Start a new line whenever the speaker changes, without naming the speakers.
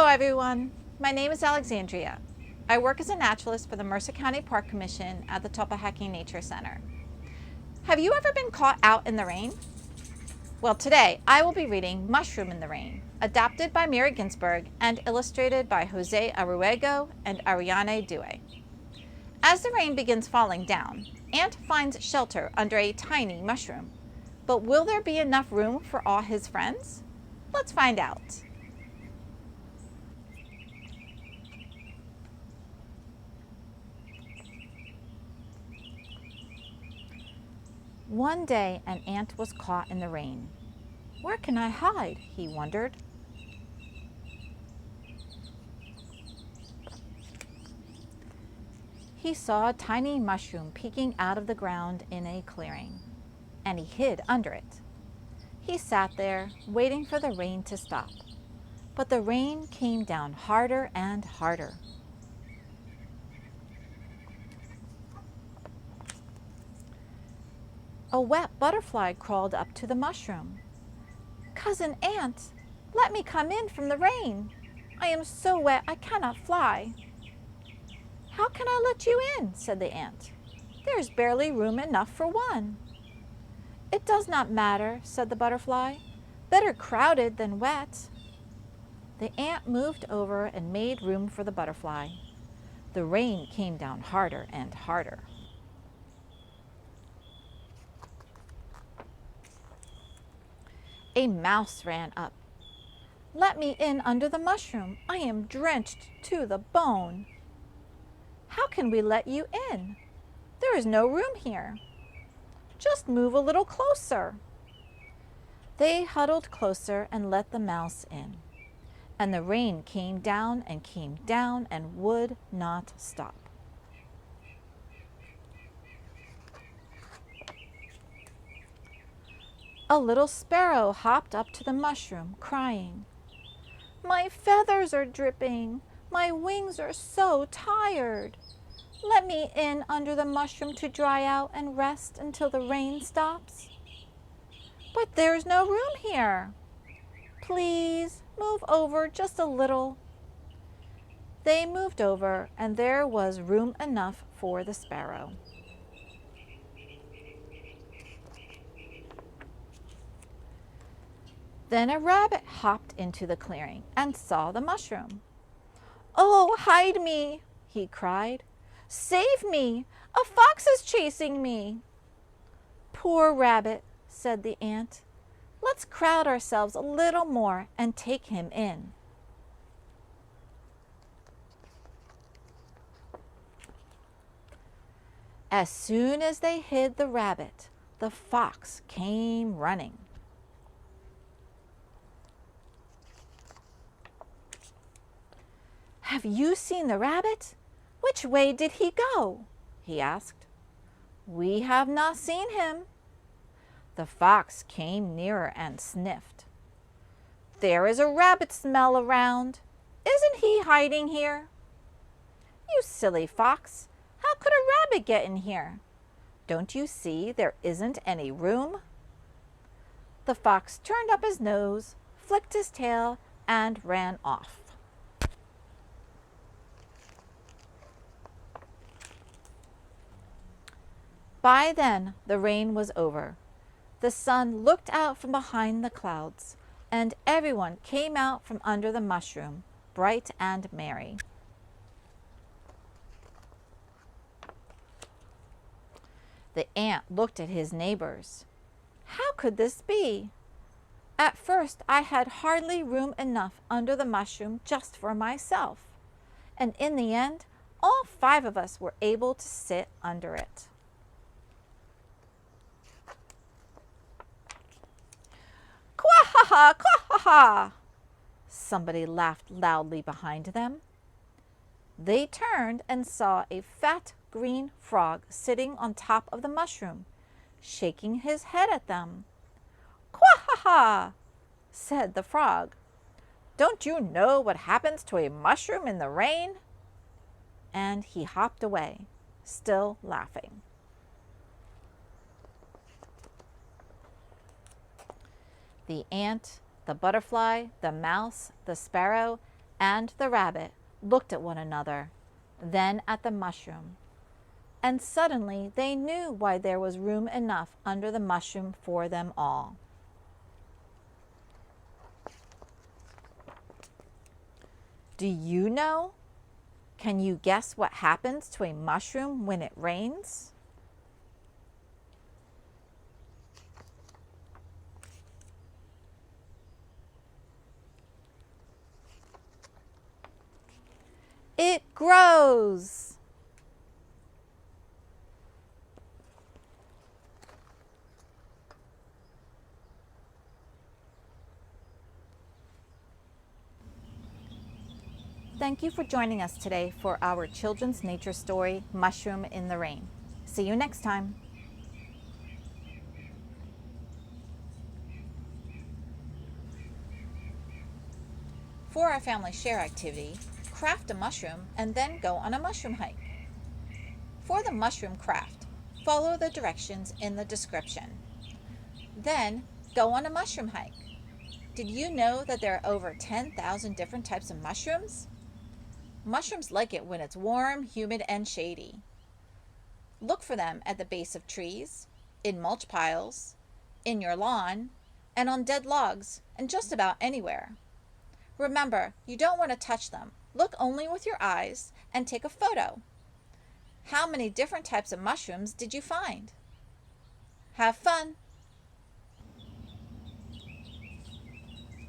Hello everyone, my name is Alexandria. I work as a naturalist for the Mercer County Park Commission at the Topahacking Nature Center. Have you ever been caught out in the rain? Well, today I will be reading Mushroom in the Rain, adapted by Mary Ginsberg and illustrated by Jose Arruego and Ariane Due. As the rain begins falling down, Ant finds shelter under a tiny mushroom. But will there be enough room for all his friends? Let's find out. One day an ant was caught in the rain. Where can I hide? He wondered. He saw a tiny mushroom peeking out of the ground in a clearing, and he hid under it. He sat there, waiting for the rain to stop. But the rain came down harder and harder. A wet butterfly crawled up to the mushroom. "Cousin Ant, let me come in from the rain. I am so wet I cannot fly." "How can I let you in?" said the ant. "There's barely room enough for one." "It does not matter," said the butterfly. "Better crowded than wet." The ant moved over and made room for the butterfly. The rain came down harder and harder. A mouse ran up. "Let me in under the mushroom. I am drenched to the bone." "How can we let you in? There is no room here." "Just move a little closer." They huddled closer and let the mouse in. And the rain came down and would not stop. A little sparrow hopped up to the mushroom, crying, "My feathers are dripping. My wings are so tired. Let me in under the mushroom to dry out and rest until the rain stops." "But there's no room here." "Please move over just a little." They moved over, and there was room enough for the sparrow. Then a rabbit hopped into the clearing and saw the mushroom. "Oh, hide me!" he cried. "Save me! A fox is chasing me!" "Poor rabbit," said the ant. "Let's crowd ourselves a little more and take him in." As soon as they hid the rabbit, the fox came running. "Have you seen the rabbit? Which way did he go?" he asked. "We have not seen him." The fox came nearer and sniffed. "There is a rabbit smell around. Isn't he hiding here?" "You silly fox, how could a rabbit get in here? Don't you see there isn't any room?" The fox turned up his nose, flicked his tail, and ran off. By then, the rain was over. The sun looked out from behind the clouds, and everyone came out from under the mushroom, bright and merry. The ant looked at his neighbors. "How could this be? At first I had hardly room enough under the mushroom just for myself, and in the end, all 5 of us were able to sit under it." "Quahaha! Quahaha!" Somebody laughed loudly behind them. They turned and saw a fat green frog sitting on top of the mushroom, shaking his head at them. "Quahaha!" said the frog. "Don't you know what happens to a mushroom in the rain?" And he hopped away, still laughing. The ant, the butterfly, the mouse, the sparrow, and the rabbit looked at one another, then at the mushroom, and suddenly they knew why there was room enough under the mushroom for them all. Do you know? Can you guess what happens to a mushroom when it rains? It grows. Thank you for joining us today for our children's nature story, Mushroom in the Rain. See you next time. For our family share activity, craft a mushroom and then go on a mushroom hike. For the mushroom craft, follow the directions in the description. Then, go on a mushroom hike. Did you know that there are over 10,000 different types of mushrooms? Mushrooms like it when it's warm, humid, and shady. Look for them at the base of trees, in mulch piles, in your lawn, and on dead logs, and just about anywhere. Remember, you don't want to touch them. Look only with your eyes and take a photo. How many different types of mushrooms did you find? Have fun!